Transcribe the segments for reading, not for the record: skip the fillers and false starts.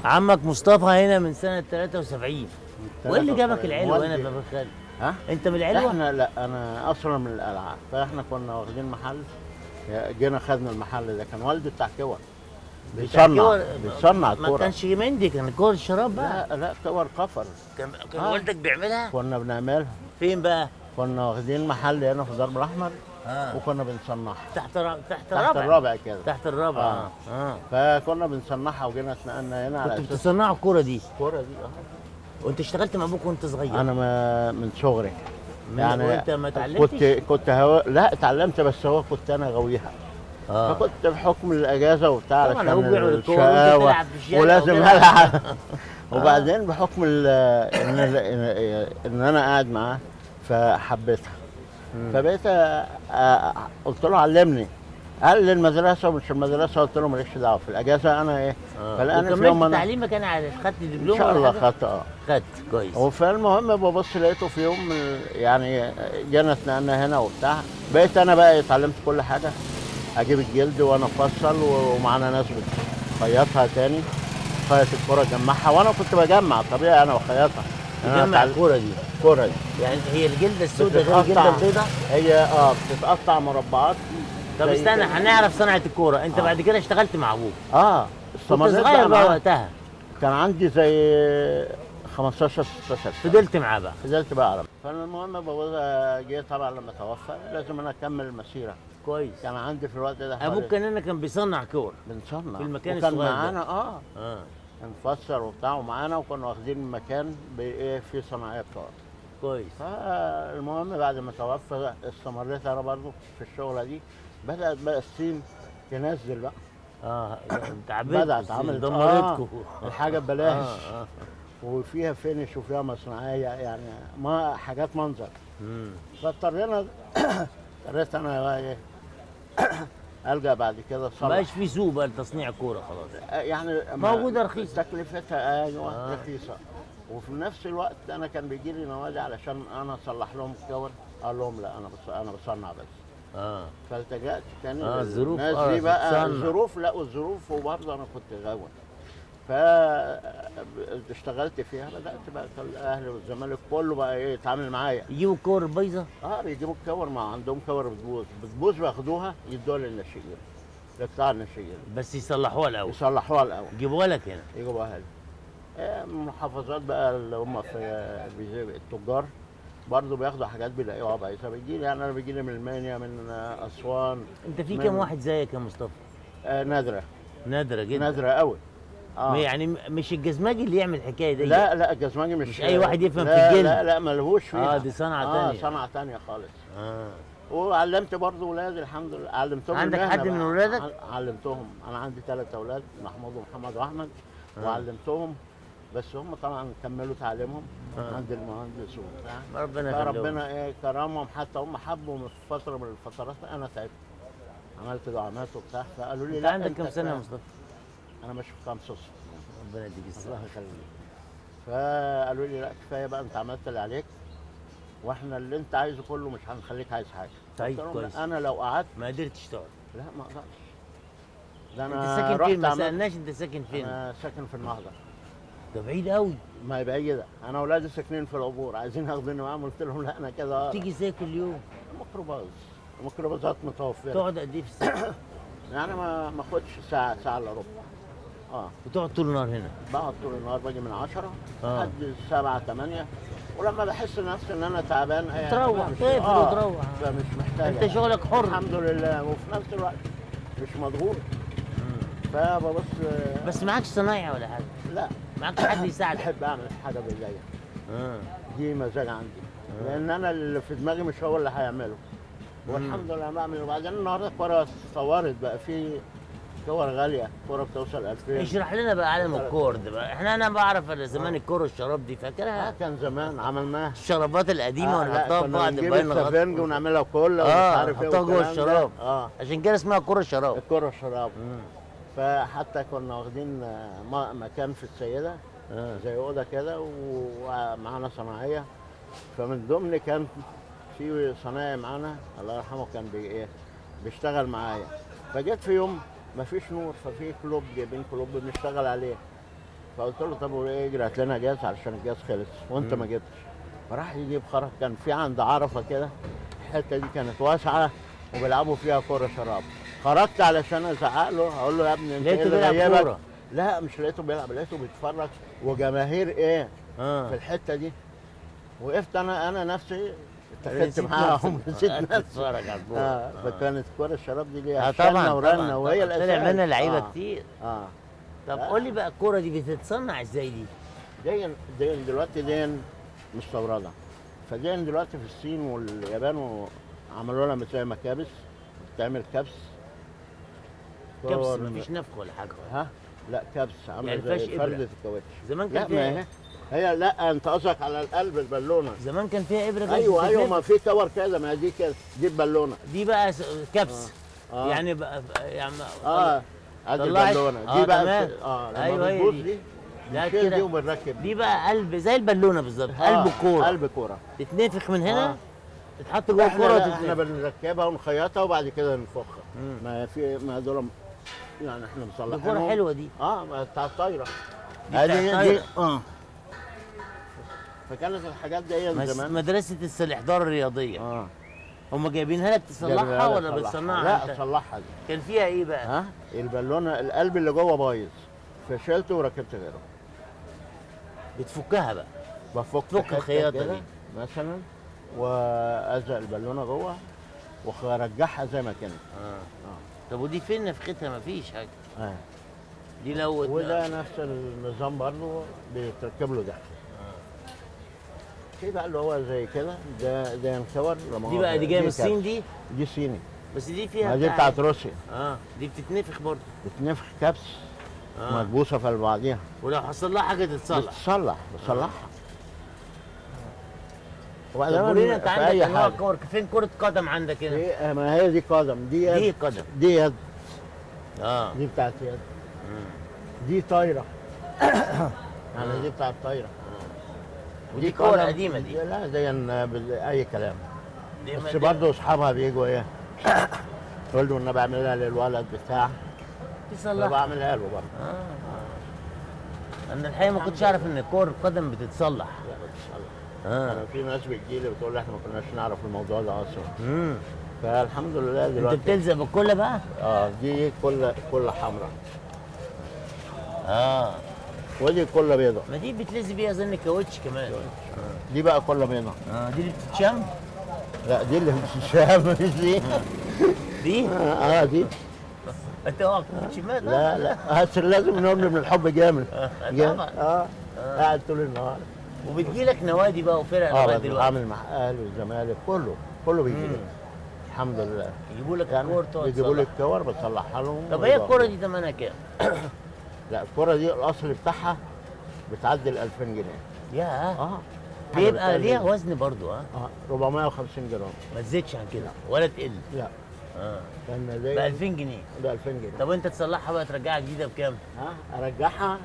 عمك مصطفى هنا من سنة 73. وايه اللي جابك العلوة هنا في باب الخالد؟ ها؟ انت من العلوة؟ احنا لا، انا اصلا من القلعه، فاحنا كنا واخدين محل، جينا خدنا المحل ده. كان والدي بتاع كور، بيصنع ما كورة. كانش مندي، كان كور الشراب بقى. لا كور كفر. كان والدك بيعملها؟ كنا بنعملها. فين بقى؟ كنا واخدين محل هنا في الدرب الاحمر. آه. وكنا بنصنعها تحت تحت الرابع كده. تحت الرابع. فكنا بنصنعها وجينا اتنقلنا هنا على كنت اساس بتصنعوا الكورة دي؟ الكورة دي. وانت اشتغلت مع ابوك وانت صغير؟ انا من صغري يعني وانت ما اتعلمتش؟ كنت لا اتعلمت، بس هو كنت انا غاويها. فكنت بحكم الاجازه وبتاع علشان الشقاوه ولازم العب. وبعدين بحكم ان انا قاعد معاه فحبيتها. فبقيت قلت له علمني. قال لي المدرسه ومش المدرسه، قلت له ماليش دعوه، في الاجازه انا ايه. فلقاني في يوم تعليمك انا خدت دبلوم ان شاء الله. خدت كويس. وفالمهم ببص لقيته في يوم يعني جينا اتنقلنا هنا وبتاع. بقيت انا بقى اتعلمت كل حاجه، اجيب الجلد وانا افصل، ومعانا ناس بتخيطها تاني، خيط الكوره جمعها، وانا كنت بجمع طبيعي انا وخيطها. تجمع الكوره دي؟ الكوره دي يعني هي الجلده السوداء غير الجلده البيضاء؟ هي بتتقطع مربعات. طب استنى، هنعرف صنعه الكوره. انت بعد كده اشتغلت مع ابوك؟ كنت استمريت صغير بقى وقتها؟ كان عندي زي 15 16. فضلت معاه بقى؟ فضلت بقى أعرف. فالمهم بابا جه طبعا لما توفى لازم انا اكمل المسيره. كويس. كان عندي في الوقت ده ابوك كان بيصنع كور؟ بنصنع في المكان الصغير ده. كان معانا كان فسر وبتاع ومعانا، وكنا واخدين مكان بايه فيه صناعيه كور. كويس. فالمهم بعد ما توفى استمريت انا برضه في الشغله دي. بدات بقى الصين تنزل بقى. انت بدات عملت دمرتكم الحاجه ببلاش. وفيها فينش وفيها مصنعيه، يعني ما حاجات منظر. فاضطريت انا بقى ايه الجا بعد كده ما بقاش في سوق بقى لتصنيع الكوره خلاص. يعني موجوده رخيصه، تكلفتها رخيصه. وفي نفس الوقت انا كان بيجي لي نوادي علشان انا اصلح لهم الكور، اقول لهم لا انا بصنع بس. فالتجأت تاني الظروف الناس دي بقى الظروف. لا والظروف، وبرضه انا كنت غاوي. فاشتغلت فيها، بدات بقى الاهلي والزمالك كله بقى ايه يتعامل معايا. يجيبوا الكور البايظه؟ بيجيبوا الكور، ما عندهم كور بتبوظ بياخدوها يدوها للناشئين، لقطاع الناشئين، بس يصلحوها الاول. يجيبوها لك هنا. يجيبوها لي. محافظات بقى اللي هم في التجار برضه بياخدوا حاجات بيلاقيوها بايظه، بيجي لي يعني. انا بيجي لي من المانيا، من اسوان. انت في كام واحد زيك يا مصطفى؟ نادره جدا. نادره قوي. يعني مش الجزماجي اللي يعمل الحكايه دي؟ لا الجزماجي مش اي واحد يفهم في الجلد. لا ملهوش فيها. دي صنعه ثانيه. صنعه ثانيه خالص. وعلمت برضه ولادي الحمد لله، علمتهم. عندك حد من ولادك؟ علمتهم. انا عندي 3 اولاد، محمود ومحمد واحمد. وعلمتهم، بس هم طبعا كملوا تعليمهم عند المهندس وبتاع. ربنا كرمهم، حتى هم حبوا في فتره من الفترات. انا تعبت، عملت دعامات وبتاع، فقالوا لي لا. عندك كام سنه يا مصطفى؟ انا ماشي في 5 سنين. ربنا يديك الصحه. الله يخليك. فقالوا لي لا كفايه بقى، انت عملت اللي عليك، واحنا اللي انت عايزه كله مش هنخليك عايز حاجه. طيب كويس. انا لو قعدت ما قدرتش تقعد. لا ما اقدرش. ده انا انت ساكن فين؟ ما سالناش انت ساكن فين؟ انا ساكن في النهضه. ده بعيد قوي. ما هي بعيده. انا اولادي ساكنين في العبور، عايزين ياخدوني معاهم، قلت لهم لا انا كده. تيجي ازاي كل يوم؟ ميكروباصات متوفره. تقعد قد ايه في الساعه؟ يعني ما اخدش ساعه الا ربع. بتقعد طول النهار هنا؟ بقعد طول النهار، باجي من 10 لحد 7 8. ولما بحس نفسي ان انا تعبان تروح تقفل وتروح. مش محتاج. انت شغلك حر الحمد لله، وفي نفس الوقت مش مضغوط. فببص. بس معكش صنايعي ولا حاجه؟ لا. معكش حد يساعدك؟ بحب اعمل حاجه بايديا. دي مزاج عندي. لان انا اللي في دماغي مش هو اللي هيعمله. والحمد لله بعمل. وبعدين النهارده الكوره اتطورت، بقى في كور غاليه، كوره بتوصل 2000. اشرح لنا بقى عالم الكور ده بقى. انا بعرف زمان الكوره الشراب دي فاكرها؟ كان زمان عملناها الشرابات القديمه ونحطها في بعض نجيب السفنج ونعملها كله ومش عارف ايه، نحطها جوه الشراب. عشان كده اسمها كوره الشراب. الكوره الشراب. فحتى كنا واخدين مكان في السيده زي اوضه كده، ومعانا صناعيه. فمن ضمن كان في صنايعي معانا الله يرحمه، كان بيشتغل معايا. فجيت في يوم مفيش نور، ففي كلوب جايبين كلوب بنشتغل عليه. فقلت له طب وايه، اجري هات لنا جاز علشان الجاز خلص وانت ما جبتش. فراح يجيب خرج، كان في عند عرفه كده الحته دي كانت واسعه وبيلعبوا فيها كوره شراب. خرجت علشان ازعق له، اقول له يا ابني انت ايه لقيته اللي بيلعب غيبك؟ كورة. لا مش لقيته بيلعب، لقيته بيتفرج وجماهير ايه في اه الحته دي. وقفت انا نفسي اتخذت نسيت معاهم، نفسك. نسيت قعدت نفسي. تتفرج على الكورة. فكانت كوره الشراب دي ليها اه طبعا شنه ورنه طبعا وهي طبعا. الاساس. طلع منها لعيبه كتير. اه طب لا. قول لي بقى الكوره دي بتتصنع ازاي دي؟ دي دلوقتي دي مستورده. فدي دلوقتي في الصين واليابان عملوا لها مثل مكابس بتعمل كبس. كبس كور- مفيش نفخ ولا حاجه. ها لا كبس عامله يعني زي فيهاش إبرة. فردة الكاوتش. زمان لا كان ما فيها هي لا انت قصدك على القلب البالونه. زمان كان فيها ابره بس ايوه بتتنفخ. ما في كور كده، ما دي كده دي البالونه. دي بقى كبس. آه. يعني بقى يعني ادي طلعت. البالونه دي بقى تمام. لما ايوه هي بتبوظ دي. دي لا بنشيل كده. دي وبنركب دي بقى قلب زي البالونه بالظبط، آه، قلب الكوره. قلب كوره. تتنفخ من هنا آه. تتحط جوه احنا الكوره لا، احنا وتتنفخ. بنركبها ونخيطها وبعد كده نفخها. مم. ما في ما دول يعني احنا دي مصلحينهم. كوره حلوه دي. ما بتاع الطايره. بتاع الطايرة. فكانت الحاجات دي من زمان. مدرسه الاحضار الرياضيه. اه هم جايبينها لك تصلحها ولا صلحها. بتصنعها لا انت؟ اصلحها دي. كان فيها ايه بقى؟ ها البالونه القلب اللي جوه بايظ، فشلته وركبت غيره. بتفكها بقى. بفك فك حتة الخياطة كده دي. مثلا والزق البالونه جوه وارجعها زي ما كانت. طب ودي فين نفختها؟ مفيش حاجه. اه دي لو وده نفس النظام برضه بيتركب له ده. في بقى اللي هو زي كده ده ينكور لما دي هو بقى دي جايه من الصين كبس. دي. دي صيني. بس دي فيها ما دي بتاعت روسيا. دي بتتنفخ برضه. بتنفخ كبس مكبوسه في بعضيها. ولو حصل لها حاجه تتصلح. بتصلحها. طب ورينا انت في عندك أي انواع حاجة. كور، فين كره قدم عندك هنا؟ ما هي دي قدم، دي يد. دي قدم. دي يد، دي دي بتاعت يد. دي طايره. يعني دي بتاعت طايره. ودي كور قدم. قديمه دي. لا زي اي كلام. دي بس دي- برضه اصحابها بيجوا ايه يقول له انا بعملها للولد بتاع، تصلح. فبعملها له برضه. انا الحقيقه ما كنتش اعرف ان كور القدم بتتصلح. لا بتصلح. اه انا في ناس بتجي لي بتقول لي احنا ما كناش نعرف الموضوع ده اصلا. امم فالحمد لله انت دلوقتي. بتلزق بالكل بقى؟ دي كل حمراء اه ودي كل بيضة. ما دي بتلزق بيها اظن كاوتش كمان. دي بقى كل بيضة. دي اللي بتتشم. لا دي اللي مش شام دي. دي دي انت اوعى تشمها. لا بس لازم نقول من الحب جامد. طبعا. قاعد طول النهار. وبتجي لك نوادي بقى وفرق لغايه دلوقتي. بعمل مع اهلي والزمالك كله بيجي لي. الحمد لله. يجيبوا لك يعني الكور تقعد بيجيبوا لي تصلح. الكور بصلحها لهم. طب هي الكوره دي ثمنها كام؟ لا الكرة دي الأصل بتاعها بتعدي ال 2000 جنيه. ياه حاجة بيبقى بتقل. ليها وزن برضو 450 جرام. ما تزيدش عن كده ولا تقل. لا كان ب زي 2000 جنيه. ب 2000 جنيه. طب انت تصلحها بقى ترجعها جديده بكام؟ أرجعها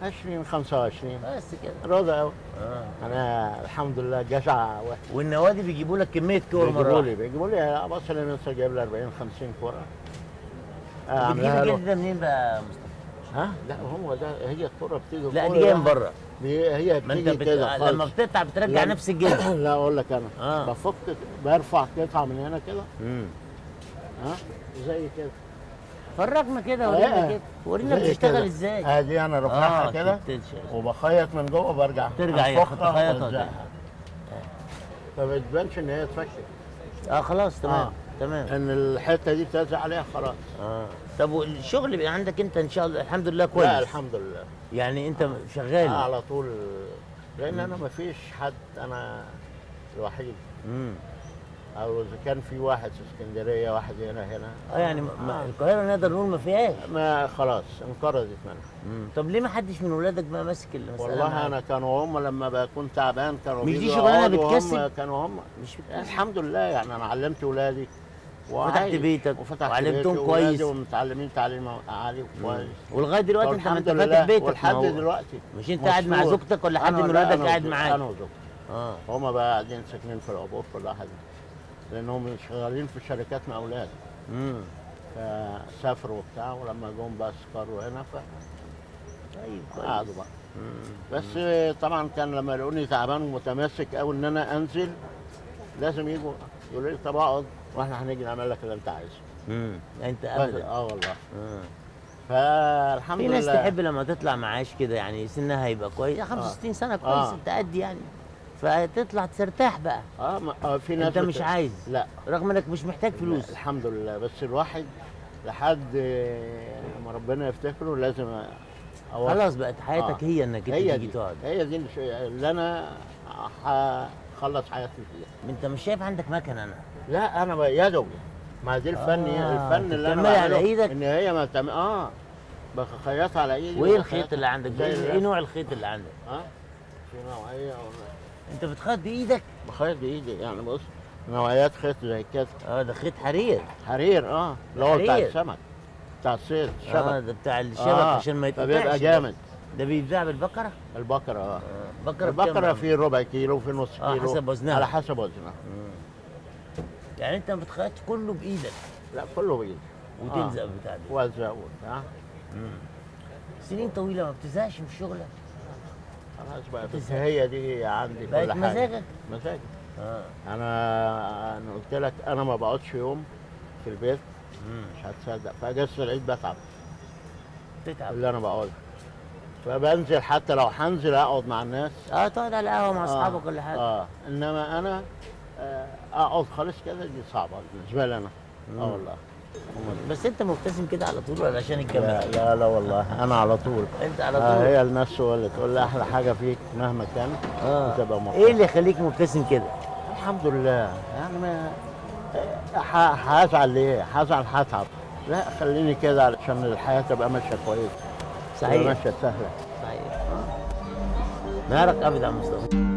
20 20 25. بس كده. راضي أوي. اه أنا الحمد لله جشع واحد. والنوادي بيجيبوا لك كميه كور مره بيجيبوا لي بص انا لسه جايب لي 40 50 كرة. واحده. بتجيب أعملها له. الجلد ده منين بقى يا مصطفى؟ لا هو ده هي الكرة بتيجي. لا الكرة دي جايه ده من بره. هي ما انت بتيجي كده لما خالص. بتقطع بترجع لا. نفس الجلد. لا اقول لك انا بفك برفع قطعه من هنا كده زي كده. فرجنا كده ورينا كده ورينا زي بتشتغل كده. ازاي. دي انا رفعها كده بتتشال. وبخيط من جوه وبرجع ترجع أفكها تخيطها وألزقها. فما تبانش ان هي اتفكت. خلاص تمام. آه. تمام. ان الحته دي تلزق عليها خلاص. طب والشغل بيبقى عندك انت ان شاء الله الحمد لله كويس. لا الحمد لله. يعني انت شغال. على طول لان انا ما فيش حد، انا الوحيد. او اذا كان في واحد في اسكندريه واحد هنا يعني القاهره نقدر نقول ما فيهاش. ما خلاص انقرضت منها. طب ليه ما حدش من ولادك بقى ماسك المساله والله معاك؟ انا كانوا هم لما بكون تعبان كانوا مش دي بيجوا شغلانة يقعدوا بتكسب؟ هم كانوا هم مش بتكسب. الحمد لله يعني انا علمت ولادي فتحت بيتك وعلمتهم بيتي كويس. وولادي ومتعلمين تعليم عالي وكويس. ولغايه دلوقتي انت ما انت والحمد فاتح لله بيتك. ولحد ما هو- دلوقتي مش انت قاعد مع مستور. زوجتك ولا حد أنا- من لا، ولادك أنا قاعد وزوجتي. معاك؟ انا وزوجتي. هم بقى قاعدين ساكنين في العبور كل واحد لانهم شغالين في شركات مقاولات. سافروا وبتاع، ولما جم بقى استقروا هنا طيب كويس. فقعدوا بقى. بس طبعا كان لما يلاقوني تعبان ومتمسك قوي ان انا انزل، لازم يجوا يقولوا لي طب اقعد واحنا هنيجي نعمل لك اللي انت عايزه. انت ابدا. والله. فالحمد في لله. ناس تحب لما تطلع معاش كده، يعني سنها هيبقى كويس، 65 سنه كويس، انت قد يعني، فتطلع ترتاح بقى. في ناس انت مش عايز؟ لا، رغم انك مش محتاج فلوس. الحمد لله. بس الواحد لحد ما ربنا يفتكره لازم خلاص بقت حياتك هي انك انت تيجي تقعد. هي دي اللي انا هخلص حياتي فيها. انت مش شايف عندك مكنه؟ انا لا، انا يدوي. ما دي الفن الفن اللي انا بتعملها على ايدك؟ ان هي ما بتعمل بخيطها على ايدي. وايه الخيط اللي عندك ده؟ ايه نوع الخيط اللي عندك؟ في نوعيه انت بتخيط بايدك؟ بخيط بايدي يعني. بص، نوعيات خيط زي كده. ده خيط حرير. حرير اللي هو بتاع السمك، بتاع الصيد، الشبك. ده بتاع الشبك عشان ما يتقطعش. فبيبقى جامد. ده بيتباع بالبقره؟ البقره البقره في ربع كيلو، في نص كيلو، حسب وزنها. على حسب وزنها. يعني انت ما بتخيطش كله بايدك؟ لا، كله بايدي. وتلزق بتاع دي والزق سنين طويله ما بتزهقش من الشغله؟ خلاص بقى، بس هي دي عندي كل بقت حاجه. مزاجك؟ مزاجي. انا قلت لك انا ما بقعدش يوم في البيت. مش هتصدق، في اجازه العيد بتعب. تتعب اللي انا بقعد، فبنزل حتى لو هنزل اقعد مع الناس. تقعد على القهوه مع اصحابك ولا حاجه. انما انا اقعد خالص كده، دي صعبه بالنسبه لي انا. والله. بس انت مبتسم كده على طول ولا عشان الكاميرا؟ لا لا والله، انا على طول. انت على طول. هي الناس هو اللي تقول لي احلى حاجه فيك مهما كان تبقى مبتسم. ايه اللي يخليك مبتسم كده؟ الحمد لله. يعني ما هزعل ليه؟ هتعب. لا، خليني كده علشان الحياه تبقى ماشيه كويس. صحيح. ماشيه سهله. صحيح. نهارك ابيض يا مصطفى.